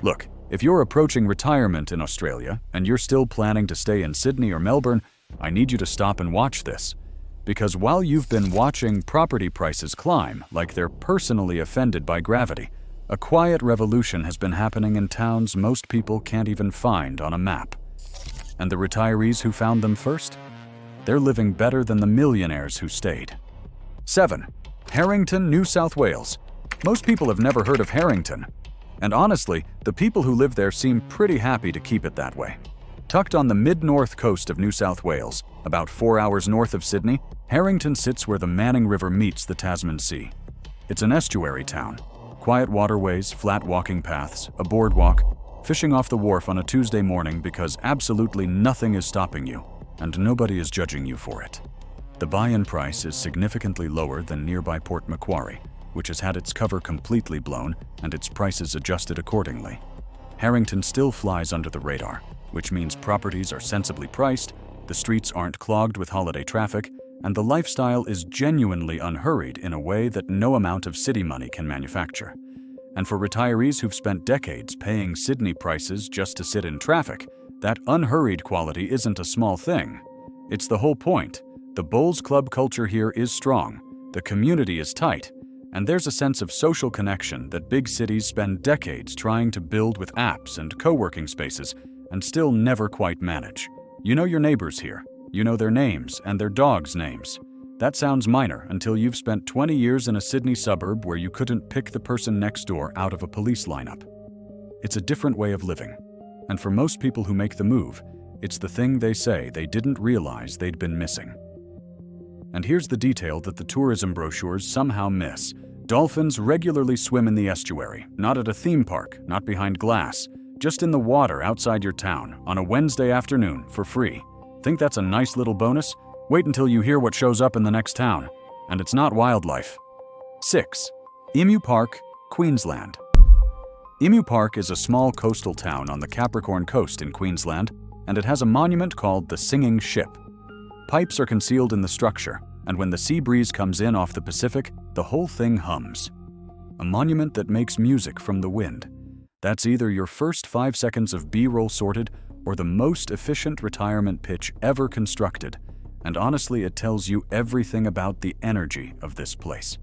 Look, if you're approaching retirement in Australia and you're still planning to stay in Sydney or Melbourne, I need you to stop and watch this. Because while you've been watching property prices climb like they're personally offended by gravity, a quiet revolution has been happening in towns most people can't even find on a map. And the retirees who found them first? They're living better than the millionaires who stayed. 7. Harrington, New South Wales. Most people have never heard of Harrington. And honestly, the people who live there seem pretty happy to keep it that way. Tucked on the mid-north coast of New South Wales, about 4 hours north of Sydney, Harrington sits where the Manning River meets the Tasman Sea. It's an estuary town. Quiet waterways, flat walking paths, a boardwalk, fishing off the wharf on a Tuesday morning because absolutely nothing is stopping you, and nobody is judging you for it. The buy-in price is significantly lower than nearby Port Macquarie, which has had its cover completely blown and its prices adjusted accordingly. Harrington still flies under the radar, which means properties are sensibly priced, the streets aren't clogged with holiday traffic, and the lifestyle is genuinely unhurried in a way that no amount of city money can manufacture. And for retirees who've spent decades paying Sydney prices just to sit in traffic, that unhurried quality isn't a small thing. It's the whole point. The Bowls Club culture here is strong, the community is tight, and there's a sense of social connection that big cities spend decades trying to build with apps and co-working spaces and still never quite manage. You know your neighbors here. You know their names and their dogs' names. That sounds minor until you've spent 20 years in a Sydney suburb where you couldn't pick the person next door out of a police lineup. It's a different way of living. And for most people who make the move, it's the thing they say they didn't realize they'd been missing. And here's the detail that the tourism brochures somehow miss. Dolphins regularly swim in the estuary, not at a theme park, not behind glass, just in the water outside your town on a Wednesday afternoon for free. Think that's a nice little bonus? Wait until you hear what shows up in the next town. And it's not wildlife. 6. Emu Park, Queensland. Emu Park is a small coastal town on the Capricorn Coast in Queensland, and it has a monument called the Singing Ship. Pipes are concealed in the structure, and when the sea breeze comes in off the Pacific, the whole thing hums. A monument that makes music from the wind. That's either your first 5 seconds of B-roll sorted or the most efficient retirement pitch ever constructed. And honestly, it tells you everything about the energy of this place.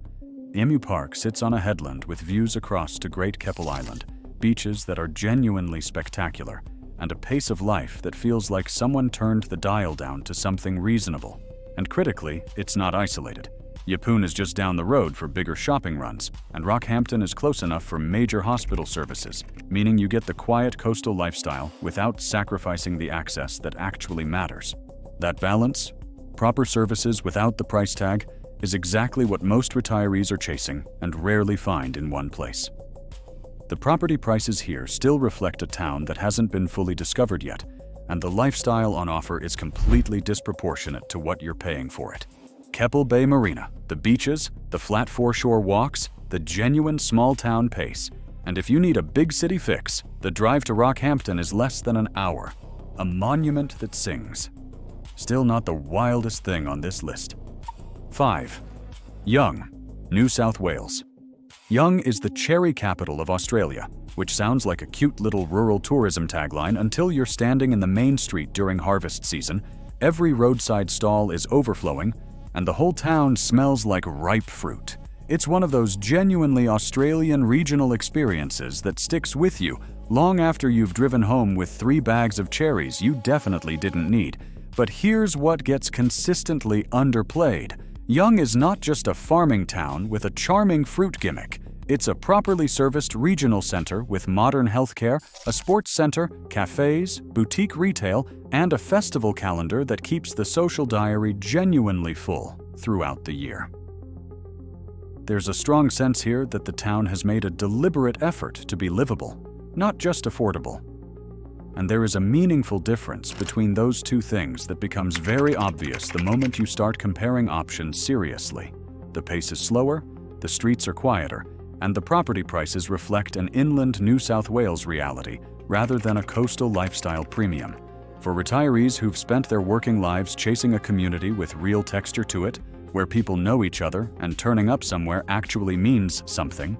Emu Park sits on a headland with views across to Great Keppel Island, beaches that are genuinely spectacular, and a pace of life that feels like someone turned the dial down to something reasonable. And critically, it's not isolated. Yeppoon is just down the road for bigger shopping runs, and Rockhampton is close enough for major hospital services, meaning you get the quiet coastal lifestyle without sacrificing the access that actually matters. That balance, proper services without the price tag, is exactly what most retirees are chasing and rarely find in one place. The property prices here still reflect a town that hasn't been fully discovered yet, and the lifestyle on offer is completely disproportionate to what you're paying for it. Keppel Bay Marina, the beaches, the flat foreshore walks, the genuine small-town pace. And if you need a big city fix, the drive to Rockhampton is less than an hour. A monument that sings. Still not the wildest thing on this list. 5. Young, New South Wales. Young is the cherry capital of Australia, which sounds like a cute little rural tourism tagline until you're standing in the main street during harvest season, every roadside stall is overflowing, and the whole town smells like ripe fruit. It's one of those genuinely Australian regional experiences that sticks with you long after you've driven home with 3 bags of cherries you definitely didn't need. But here's what gets consistently underplayed. Young is not just a farming town with a charming fruit gimmick. It's a properly serviced regional center with modern healthcare, a sports center, cafes, boutique retail, and a festival calendar that keeps the social diary genuinely full throughout the year. There's a strong sense here that the town has made a deliberate effort to be livable, not just affordable. And there is a meaningful difference between those two things that becomes very obvious the moment you start comparing options seriously. The pace is slower, the streets are quieter, and the property prices reflect an inland New South Wales reality rather than a coastal lifestyle premium. For retirees who've spent their working lives chasing a community with real texture to it, where people know each other and turning up somewhere actually means something,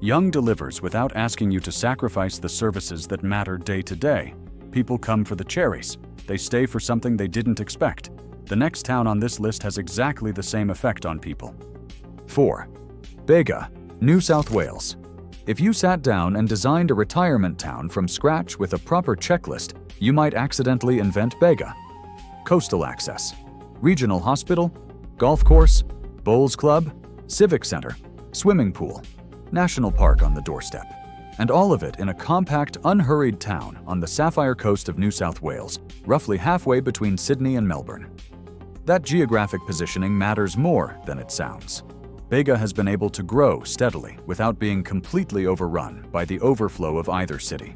Young delivers without asking you to sacrifice the services that matter day to day. People come for the cherries. They stay for something they didn't expect. The next town on this list has exactly the same effect on people. 4. Bega, New South Wales. If you sat down and designed a retirement town from scratch with a proper checklist, you might accidentally invent Bega. Coastal access, regional hospital, golf course, bowls club, civic center, swimming pool, national park on the doorstep. And all of it in a compact, unhurried town on the Sapphire Coast of New South Wales, roughly halfway between Sydney and Melbourne. That geographic positioning matters more than it sounds. Bega has been able to grow steadily without being completely overrun by the overflow of either city.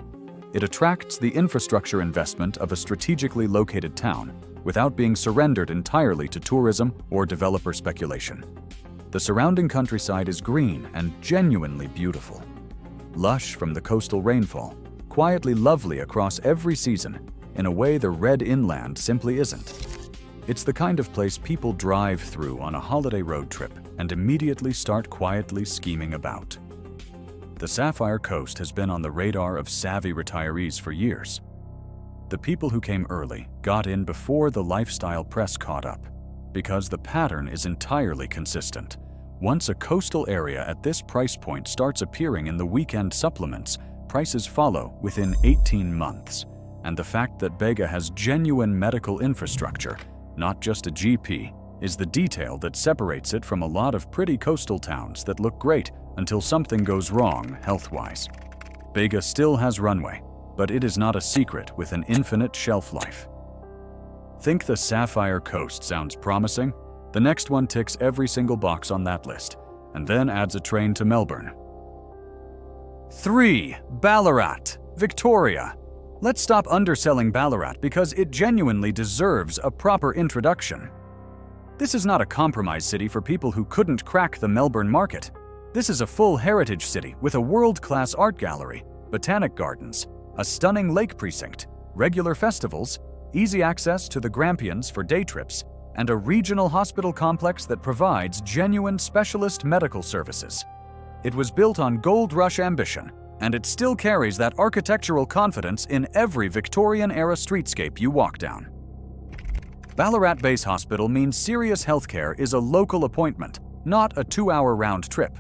It attracts the infrastructure investment of a strategically located town without being surrendered entirely to tourism or developer speculation. The surrounding countryside is green and genuinely beautiful. Lush from the coastal rainfall, quietly lovely across every season, in a way the red inland simply isn't. It's the kind of place people drive through on a holiday road trip and immediately start quietly scheming about. The Sapphire Coast has been on the radar of savvy retirees for years. The people who came early got in before the lifestyle press caught up, because the pattern is entirely consistent. Once a coastal area at this price point starts appearing in the weekend supplements, prices follow within 18 months. And the fact that Bega has genuine medical infrastructure, not just a GP, is the detail that separates it from a lot of pretty coastal towns that look great until something goes wrong health-wise. Bega still has runway, but it is not a secret with an infinite shelf life. Think the Sapphire Coast sounds promising? The next one ticks every single box on that list, and then adds a train to Melbourne. 3. Ballarat, Victoria. Let's stop underselling Ballarat because it genuinely deserves a proper introduction. This is not a compromise city for people who couldn't crack the Melbourne market. This is a full heritage city with a world-class art gallery, botanic gardens, a stunning lake precinct, regular festivals, easy access to the Grampians for day trips, and a regional hospital complex that provides genuine specialist medical services. It was built on gold rush ambition, and it still carries that architectural confidence in every Victorian-era streetscape you walk down. Ballarat Base Hospital means serious healthcare is a local appointment, not a 2-hour round trip.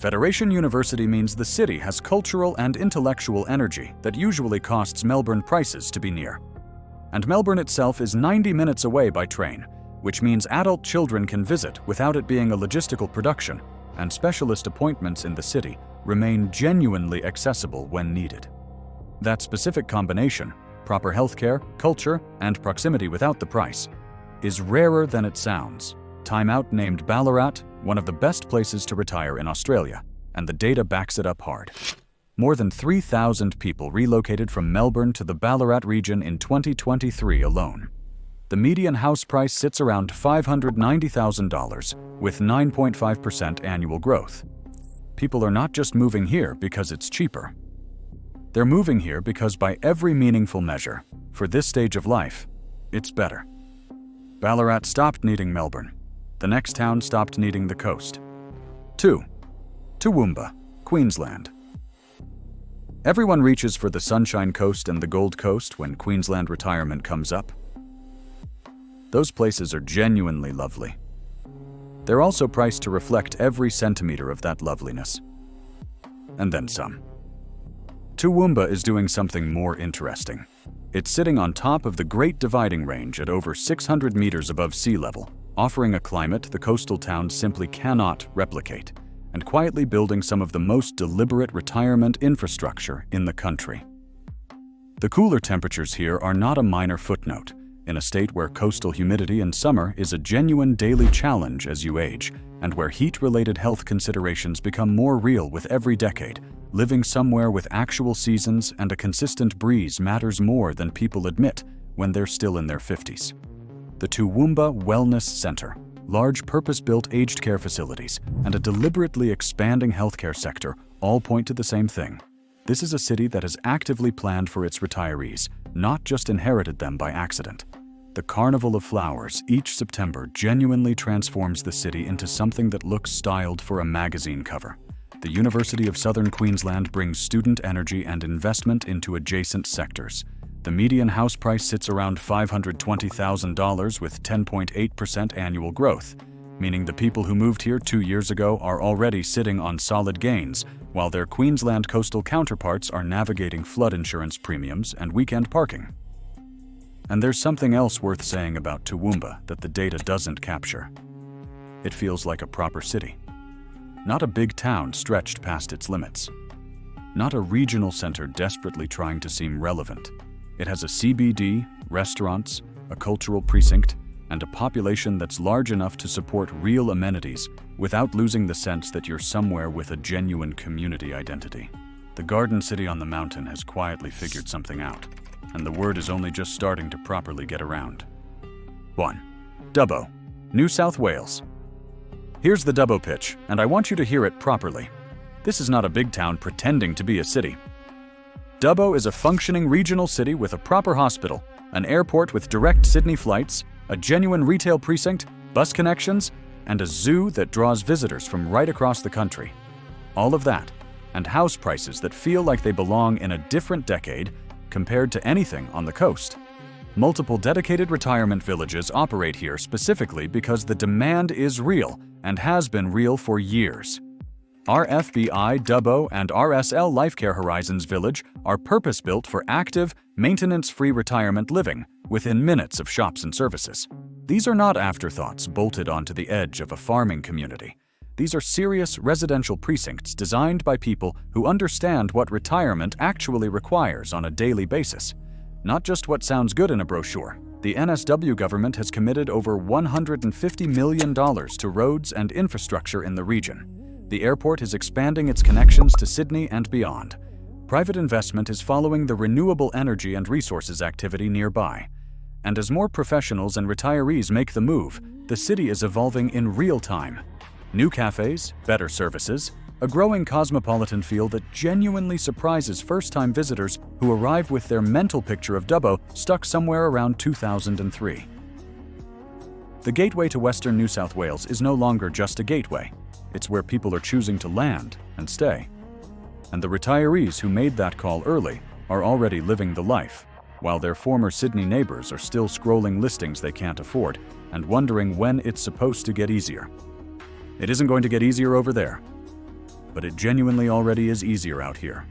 Federation University means the city has cultural and intellectual energy that usually costs Melbourne prices to be near. And Melbourne itself is 90 minutes away by train, which means adult children can visit without it being a logistical production, and specialist appointments in the city remain genuinely accessible when needed. That specific combination, proper healthcare, culture, and proximity without the price, is rarer than it sounds. Time Out named Ballarat one of the best places to retire in Australia, and the data backs it up hard. More than 3,000 people relocated from Melbourne to the Ballarat region in 2023 alone. The median house price sits around $590,000 with 9.5% annual growth. People are not just moving here because it's cheaper. They're moving here because by every meaningful measure, for this stage of life, it's better. Ballarat stopped needing Melbourne. The next town stopped needing the coast. 2. Toowoomba, Queensland. Everyone reaches for the Sunshine Coast and the Gold Coast when Queensland retirement comes up. Those places are genuinely lovely. They're also priced to reflect every centimeter of that loveliness. And then some. Toowoomba is doing something more interesting. It's sitting on top of the Great Dividing Range at over 600 meters above sea level, offering a climate the coastal towns simply cannot replicate, and quietly building some of the most deliberate retirement infrastructure in the country. The cooler temperatures here are not a minor footnote, in a state where coastal humidity in summer is a genuine daily challenge as you age, and where heat-related health considerations become more real with every decade. Living somewhere with actual seasons and a consistent breeze matters more than people admit when they're still in their 50s. The Toowoomba Wellness Center, large purpose-built aged care facilities, and a deliberately expanding healthcare sector all point to the same thing. This is a city that has actively planned for its retirees, not just inherited them by accident. The Carnival of Flowers each September genuinely transforms the city into something that looks styled for a magazine cover. The University of Southern Queensland brings student energy and investment into adjacent sectors. The median house price sits around $520,000 with 10.8% annual growth, meaning the people who moved here 2 years ago are already sitting on solid gains, while their Queensland coastal counterparts are navigating flood insurance premiums and weekend parking. And there's something else worth saying about Toowoomba that the data doesn't capture. It feels like a proper city. Not a big town stretched past its limits. Not a regional center desperately trying to seem relevant. It has a CBD, restaurants, a cultural precinct, and a population that's large enough to support real amenities without losing the sense that you're somewhere with a genuine community identity. The Garden City on the mountain has quietly figured something out, and the word is only just starting to properly get around. 1. Dubbo, New South Wales. Here's the Dubbo pitch, and I want you to hear it properly. This is not a big town pretending to be a city. Dubbo is a functioning regional city with a proper hospital, an airport with direct Sydney flights, a genuine retail precinct, bus connections, and a zoo that draws visitors from right across the country. All of that, and house prices that feel like they belong in a different decade compared to anything on the coast. Multiple dedicated retirement villages operate here specifically because the demand is real and has been real for years. RFBI, Dubbo, and RSL Lifecare Horizons Village are purpose-built for active, maintenance-free retirement living within minutes of shops and services. These are not afterthoughts bolted onto the edge of a farming community. These are serious residential precincts designed by people who understand what retirement actually requires on a daily basis. Not just what sounds good in a brochure. The NSW government has committed over $150 million to roads and infrastructure in the region. The airport is expanding its connections to Sydney and beyond. Private investment is following the renewable energy and resources activity nearby. And as more professionals and retirees make the move, the city is evolving in real time. New cafes, better services, a growing cosmopolitan feel that genuinely surprises first-time visitors who arrive with their mental picture of Dubbo stuck somewhere around 2003. The gateway to Western New South Wales is no longer just a gateway. It's where people are choosing to land and stay. And the retirees who made that call early are already living the life, while their former Sydney neighbors are still scrolling listings they can't afford and wondering when it's supposed to get easier. It isn't going to get easier over there, but it genuinely already is easier out here.